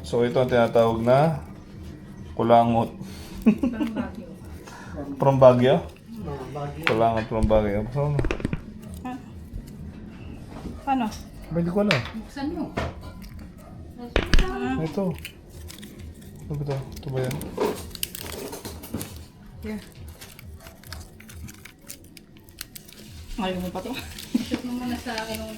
So ito ang tinatawag na kulangot. From Baguio? Kulangot from Baguio. Paano? Hindi ko alam. Buksan mo. Ito. Ano ba ito? Ito ba yan? Yeah. Ayaw mo pa to? Shoot mo muna sa akin yung...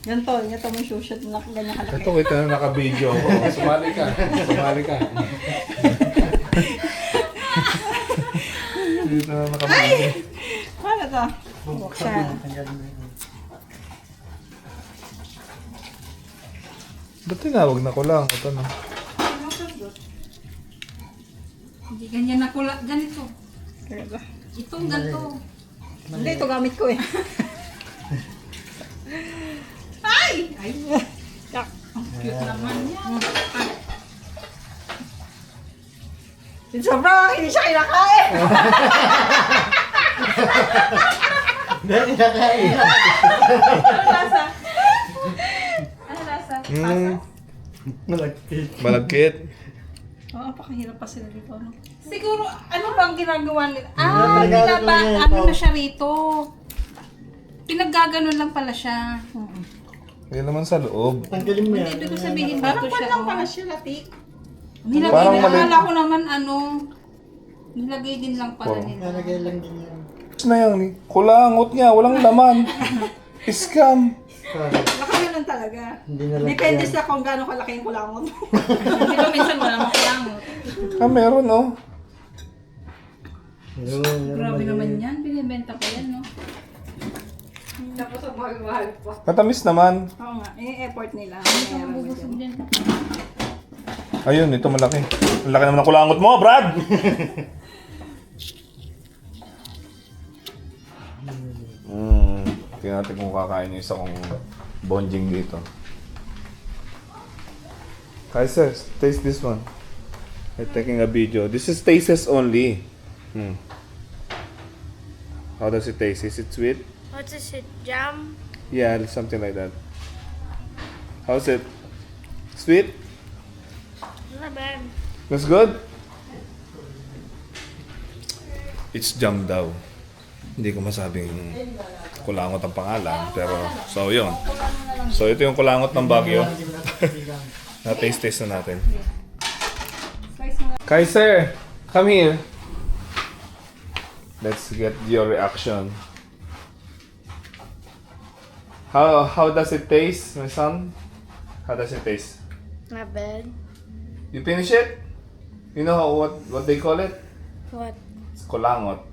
Ganito mo yung shoot na ganyan kalaki. Ito kita na naka-video ko. Sumali ka. Sumali ka. Dito na naka-video. Paano to? Buksan. Ba't tinawag na kulangot? Ano? Hindi ganyan na kulat. Ganito. Talaga. Itong ganito. Hindi, ito gamit ko eh. Ay! Ay! Yak. Ang cute naman yan. Sobrang hindi siya kinakain. Hindi, kinakain. Ano lasa? Ano lasa? Malagkit. Malagkit. Oo, pakahirap pa sila dito. No? Siguro, ano bang ginagawa nila? Ano na siya rito? Pinaggaganon lang pala siya. Hindi naman sa loob. Tanggalin mo yan. Hindi ko sabihin Parang dito pan siya. lang pala siya, Latik. Nilagay Parang din. mali- Akala ko naman nilagay din lang pala nila. Nalagay lang din yan. Na yan. Kulangot niya. Walang laman. Scam. Sorry. Nakaganon talaga. Hindi nalagyan. Depende sa kung gaano kalaki yung kulangot. Hindi ba minsan wala makulangot? Ah, meron oh. Grabe naman yan. Binibenta ko yan, no? Tapos ang mahal-mahal pa. Matamis naman. Oo nga, yung effort nila. Mabubusog din. Ayun, ito malaki. Ang laki naman ng kulangot mo, Brad! Tingnan natin kung kakain yung isa kong bonjing dito. Kaiser, taste this one. I'm taking a video. This is tastes only. How does it taste? Is it sweet? What is it? Jam? Yeah, something like that. How's it? Sweet? Not bad. That's good? It's jam daw. Hindi ko masabing kulangot ang pangalan, pero so yun. So ito yung kulangot ng Baguio. Na-taste na natin. Kaiser, come here. Let's get your reaction. How does it taste, my son? How does it taste? Not bad. You finish it? You know what they call it? What? It's kulangot.